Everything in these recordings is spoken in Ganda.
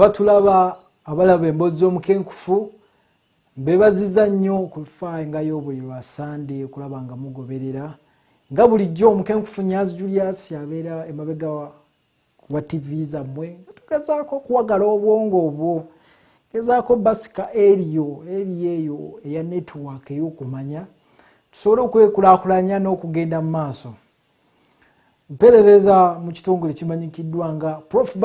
abatulaba abalaba emboozi omukenkufu bebaziza nnyo okufaayo buli lwa Sunday okulaba nga mugoberera nga bulijjo omukenkufu Nyanzi Julius yabeera emabega wa TV zammwe tugezaako kuwagala obwongo obwo gezaako basika eyo eya network ey'okumanya tusobole okwekulaakulanya n'okugenda mu maaso. Mperereza mu kitongole kimanyikiddwa nga Prof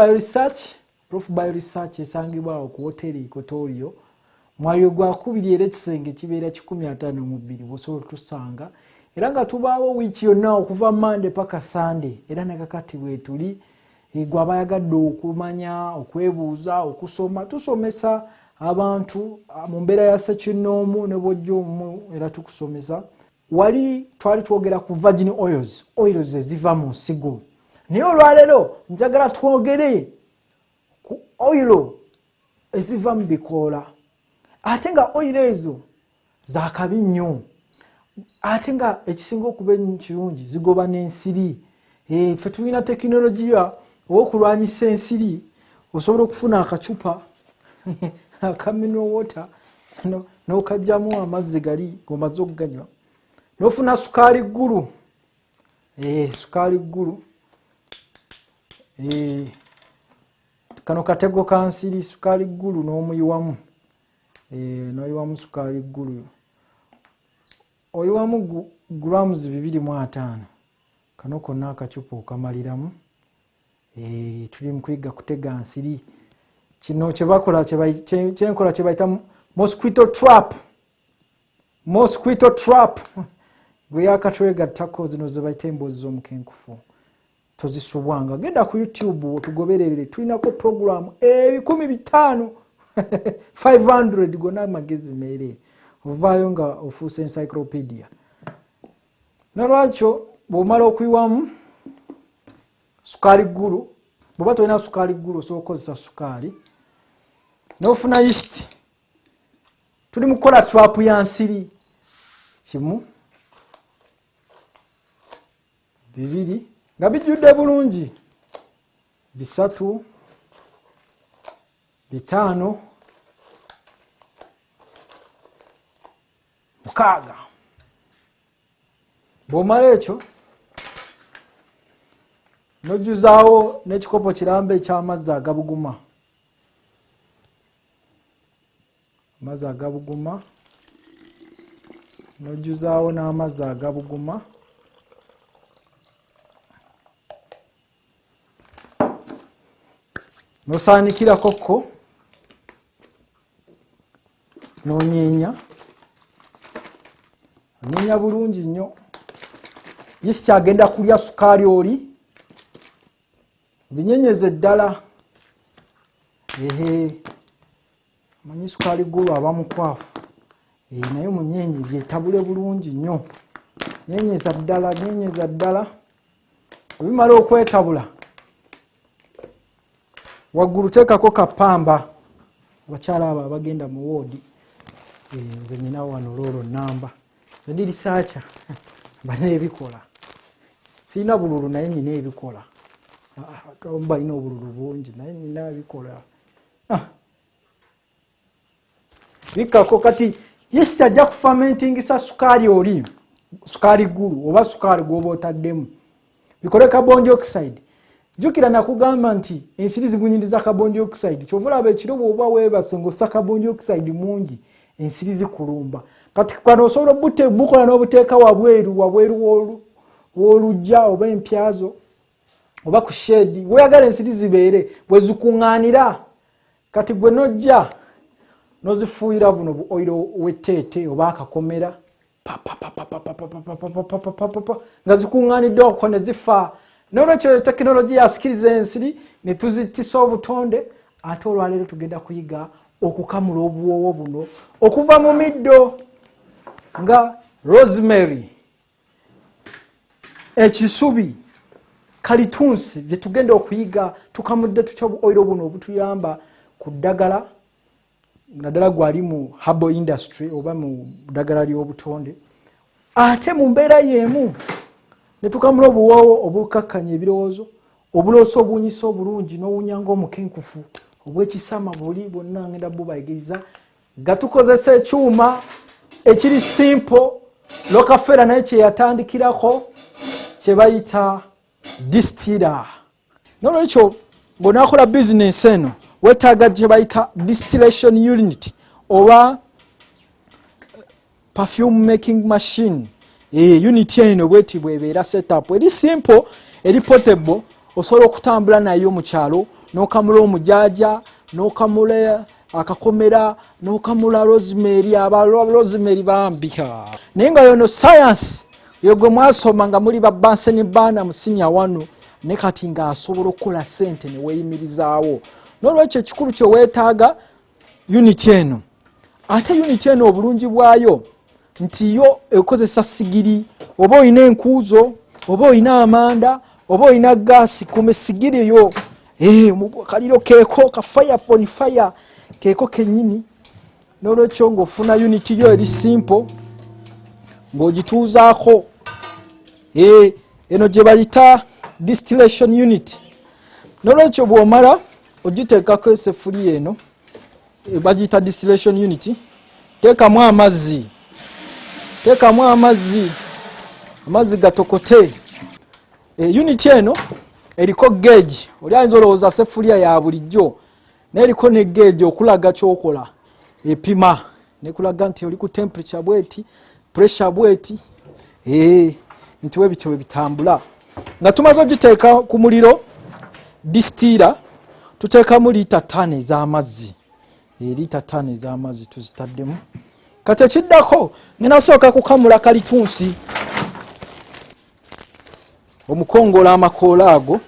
by Research esangibwawo ku hoteri Kotorio mwayo gwa 2 era ekisenge kibeera 152 bwosobola tusanga era nga tubaawo wiiki yonna okuva Monday paka Sunday era nakakati bwetuli gwe abayagadde okumanya okwebuuza okusoma tusomesa abantu mu mbeera ya ssekinnoomu ne bw'ojjomu era tukusomesa. Wali twali twogera ku virgin oils eziva mu nsigo naye olwaleero njagala twogere ku oil eziva mu bikoola ate nga oil ezo zaakabi nnyo ate nga ekisinga okuba ekirungi zigoba n'ensiri. Ffe tulina tekinologiya okulwanyisa ensiri osobola okufuna akacupa aka mineral water n'okajjamu amazzi gali ng'omaze okuganywa n'ofuna sukaali ggulu sukaali ggulu kano katego ka nsiri sukaali ggulu n'omuyiwamu n'oyiwamu sukaali ggulu oyiwamu grams 250 kano konna akacupa okamaliramu. Tuli mu kuyiga kutega nsiri kino kyebakola kyenkola kye bayita mosquito trap gwe yakatwega ttako zino ze bayita emboozi z'omukenkufu tozisubwanga genda ku YouTube otugobererere tulinako program 500 500 gonna amagezi meere ovaayo nga ofuuse encyclopedia. Nolwakyo bw'omala okuyiwamu sukaali ggulu bw'oba tolina sukaali ggulu osobola okukozesa sukaali n'ofuna yeast. Tuli mu kukola trap ya nsiri 1 2 nga bijjudde bulungi 3 5 6. Bw'omala ekyo nojjuzaawo n'ekikopo kirambe eky'amazzi agabuguma. Amazzi agabuguma nojjuzaawo n'amazzi agabuguma nosaanikirako ko n'onyeenya bulungi nnyo. Yeast agenda kulya sukaali oli binyenyeze ddala. Manyi sukaali ggulu aba mukwafu naye munyenye byetabule bulungi nnyo. Nyenyeza ddala obimala okwetabula waggulu teekako kapamba. Abakyala abo abagenda mu woodi nze nina wano loolo namba ndi risaacha bana ebikola sina bululu naye nina ebikola tomba ina obululu bungi naye nina ebikola bikako kati yeast ajja kufermentingisa sukaali oli sukaali ggulu oba sukaali gwoba otaddemu bikole carbon dioxide. Jukira nakugamba nti ensiri zigunyiriza carbon dioxide kyovulaba ekiro bw'oba weebase ng'ossa carbon dioxide mungi ensiri zikulumba. Kati kwano osobola bukola n'obuteeka wabweru w'olujja oba empyazo oba ku shedi weeyagala ensiri zibeere bwe zikuŋŋaanira kati gwe nojja nozifuuyira buno bu oilo wetteete oba akakomera nga zikuŋŋaanidde okwo ne zifa. N'olwekyo tekinologiya yasikiriza ensiri ne tuzitisa obutonde ate olwaleero tugenda kuyiga okukamula obuwoowo buno okuva mu middo nga rosemary, ekisubi, kalitunsi bye tugenda okuyiga tukamudde tutya obuoiro buno obutuyamba ku ddagala naddala gwali mu herbal industry oba mu ddagala ly'obutonde ate mu mbeera y'emu ne tukamula obuwoowo obukkakkanya ebirowoozo obuloosa obuwunyisa obulungi n'owunya ng'omukenkufu obwekisama buli bonna ngenda bubayigiriza gatukozesa ekyuma ekiri simple Rockefeller naye kye yatandikirako kye bayita distiller. Nolwekyo ng'onaakola business eno weetaaga kye bayita distillation unit oba perfume making machine. Unit eno bweti bwebeera setup eri simple eri portable osobola okutambula nayo mu kyalo n'okamula omujaja n'okamula akakomera n'okamula rosemary rosemary bambya naye nga yono science yogwe mwasoma nga muli babanse baana musinya wano ne kati nga asobola okukola sente ne weeyimirizaawo. N'olwekyo ekikulu kye weetaaga unit eno. Ate unit eno obulungi bwayo nti yo ekozesa sigiri oba oyina enkuuzo oba oyina amanda oba oyina gaasi kume sigiri yo kaliro keeko ka fire upon fire keeko kennyini. N'olwekyo ng'ofuna unit yo eri simple ng'ogituuzaako eno gye bayita distillation unit. N'olwekyo bw'omala ogiteekako eseffuliya eno bagiyita distillation unit teekamu amazzi amazzi gatokote. Unit eno eriko gauge oli ayinza olowooza seffuliya ya bulijjo naye eriko ne gauge okulaga kyokola epima nekulaga nti oli ku temperature bweti pressure bweti nti webityo webitambula. Nga tumaze ogiteeka ku muliro distiller tuteekamu lita 5 ez'amazzi lita 5 ez'amazzi tuzitaddemu. Kati ekiddako ngenda sooka kukamula kalitunsi omukongola amakoola ago.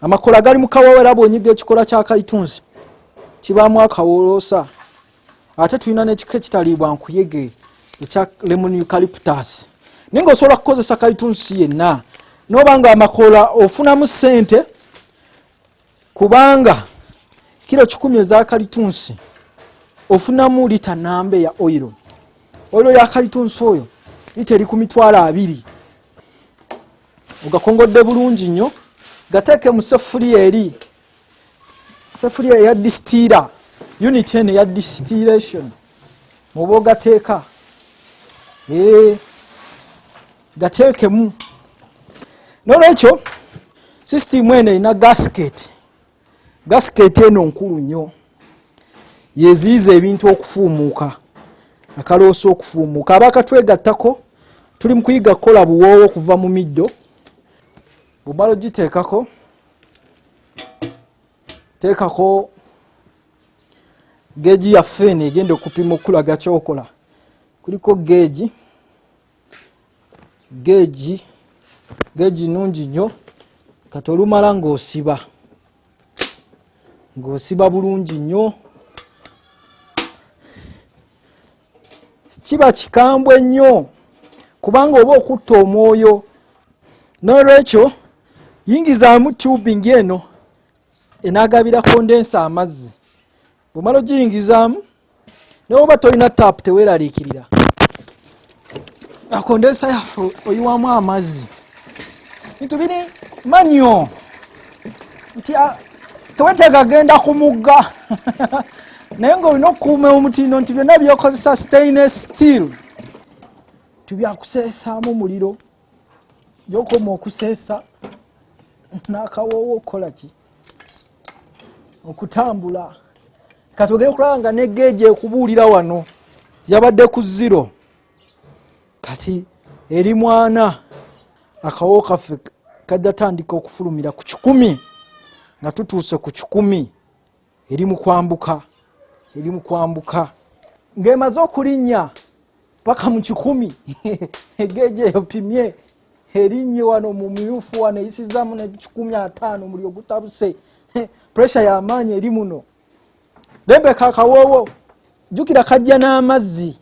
Amakoola gali mu kawawera bw'onyiga ekikola kya kalitunsi kibaamu akawoloosa. Ate tulina n'ekika ekitaliibwa nkuyege ekya lemon eucalyptus. Naye ng'osobola kukozesa kalitunsi yenna n'oba nga amakoola ofunamu ssente kubanga kilo 10 eza kalitunsi ofunamu lita nambe ya oil ya kalitunsi oyo lita eri ku mitwalo 2. Ogakongodde bulungi nnyo gateeke mu seffuliya eri seffuliya ya distiller unit eno ya distillation muba ogateeka gateekemu. N'olwekyo system eno erina gasket eno nkulu nnyo yeziyiza ebintu okufuumuuka akaloosa okufuumuuka. Abakatwegattako tuli mu kuyiga kukola buwoowo okuva mu middo. Bw'omala ogiteekako teekako geegi yaffe eno egenda okupima okulaga kyokola. Kuliko geegi nungi nnyo. Kati olumala ng'osiba bulungi nnyo kiba kikambwe nnyo kubanga oba okutta omwoyo. N'olwekyo yingizaamu tubing eno enaagabira kondensa amazzi. Bw'omala ogiyingizaamu naye oba tolina taapu teweeraliikirira akondensa yaffe oyiwamu amazzi ntubiri manyo nti teweteeka genda ku mugga naye ng'olina okukuuma omutindo nti byonna byokozesa stainless steel tibyakuseesaamu muliro gyokoma okuseesa n'akawoowo okukola ki okutambula. Kati ogenda okulaba nga ne geegi ekubuulira wano yabadde ku 0 kati eri mwana akawoowo kaffe kajja tandika okufulumira ku 10 nga tutuuse ku 10 eri mu kwambuka ng'emaze okulinnya paka mu 10 egeegi eyo pimye erinnya wano mu myufu wano eyisizaamu ne 15 mulio gutabuse pressure y'amaanyi eri muno. Lembeka akawoowo jjukira kajja n'amazzi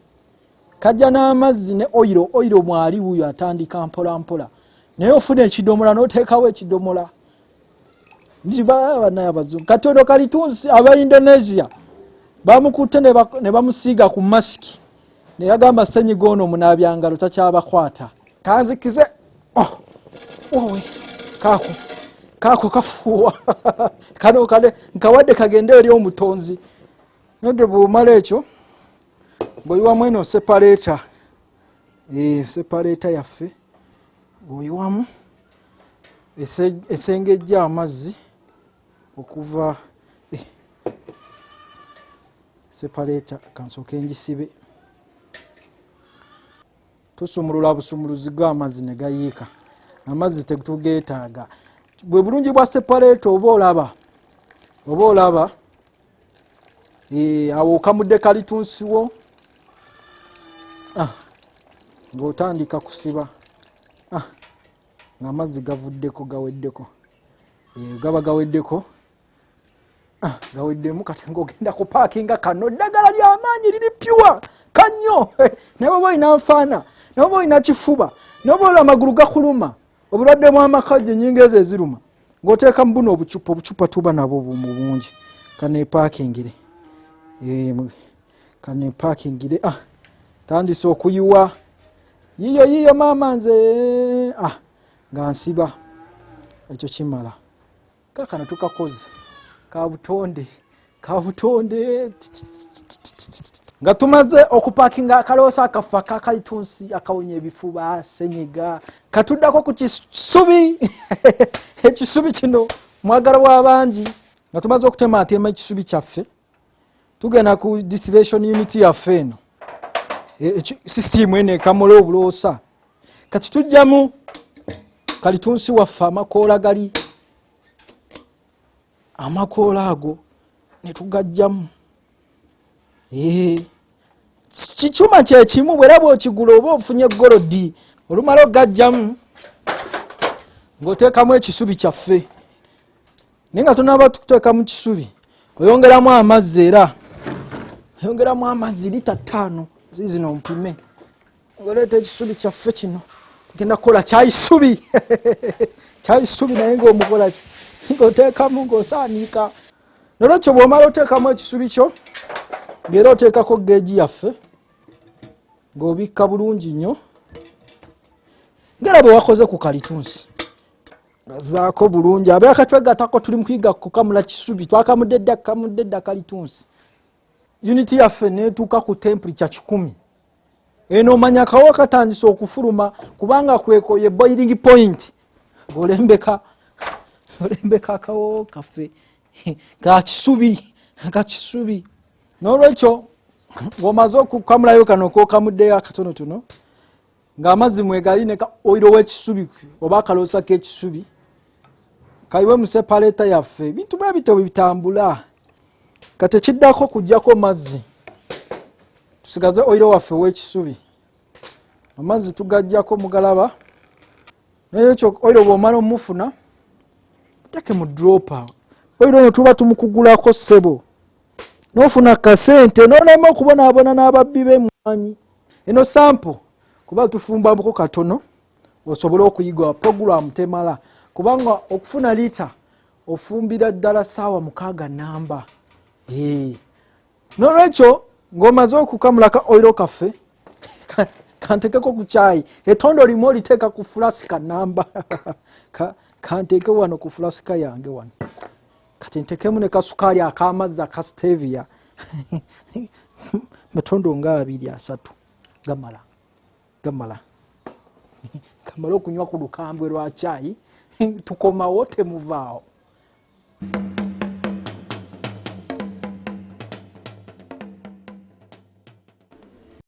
ne oiro mwali wuyo atandika mpola naye ofuna ekidomola n'oteekawo ekidomola banaye abazungu. Kati ono kalitunsi aba Indonesia bamukutte ne bamusiiga ku masiki ne yagamba ssenyiga ono munaabyangalo takyabakwata kanzikize wowe kaako kako kafuwa kano kale nkawadde kagende eri omutonzi nodde bwomala ekyo ng'oyiwamu eno separator separator yaffe ng'oyiwamu esengejja amazzi okuva separator kansooke njisibe tusumulula busumuluzi bw'amazzi ne gayiika amazzi tetugeetaaga bwe bulungi bwa separator oba olaba awo okamudde kalitunsiwo ng'otandika kusiba ng'amazzi gavuddeko gaweddeko gaba gaweddeko gaweddemu kati ng'ogenda ku paakinga kano ddagala ly'amaanyi liri pyuwa kannyo naye bw'oba olina nfaana naye bw'oba olina kifuba naye bw'oba amagulu gakuluma obulwadde bw'amakajjo ennyingo ezo eziruma ng'oteekamu buno obucupa tuba nabo bungi kaneepaakingire kaneepaakingire tandise okuyiwa yiyo maama nze nga nsiba ekyo kimala kakano tukakoze kabutonde nga tumaze okupaakinga akaloosa akafa kakalitunsi akawonya ebifuba senyiga katuddako ku kisubi ekisubi kino mwagala w'abangi nga tumaze okutemaatema ekisubi kyaffe tugenda ku distillation unit yaffe eno system ene kamula obuloosa kati tujjamu kalitunsi waffe amakoola gali amakoola ago ne tugajjamu kikyuma kyekimu bwera bw'okigula oba ofunye golodi olumala ogajjamu ng'oteekamu ekisubi kyaffe naye nga tunaba tuteekamu kisubi oyongeramu amazzi era oyongeramu amazzi lita 5 zino mpime oleeta ekisubi kyaffe kino tugenda kukola kyayisubi kyayisubi naye ng'omukola ki ng'oteekamu ng'osaaniika nolwekyo bw'omala oteekamu ekisubi kyo ng'era oteekako geegi yaffe ng'obikka bulungi nnyo ng'era bwe wakoze ku kalitunsi gazaako bulungi abeera katwegatako tuli mu kuyiga kukamula kisubi twakamudde dda kalitunsi unity yaffe neetuuka ku temperature 100 eno omanya kawo katandise okufuluma kubanga kweko ye boiling point ng'olembeka akawo kaffe kakisubi n'olwekyo ng'omaze okukamulayo kano k'okamuddeyo akatonotono ng'amazzi mwegali ne oiro w'ekisubi oba akaloosa k'ekisubi kayiwe mu separator yaffe ebintu bwe bito bitambula kati kiddako kujjako mazzi tusigaze oiro waffe w'ekisubi amazzi tugajjako mugalaba n'ekyo oiro bw'omala omufuna take mu dropper oiro ono tuba tumukugulako ssebo n'ofuna kasente n'olema okubonaabona n'ababbi b'emmwanyi eno sample kuba tufumbako katono osobole okuyiga program temala kubanga okufuna lita ofumbira ddala ssaawa 6 namba n'olwekyo ng'omaze okukamulaka oiro kaffe kantekeko ku kyayi etondo limu oliteeka ku fulasika namba kanteeke wano ku fulasika yange wano kati ntekemu ne kasukaali ak'amazzi aka stevia matondo nga 2-3 gamala kamala okunywa ku lukambwe lwa kyayi tukomawo temuvaawo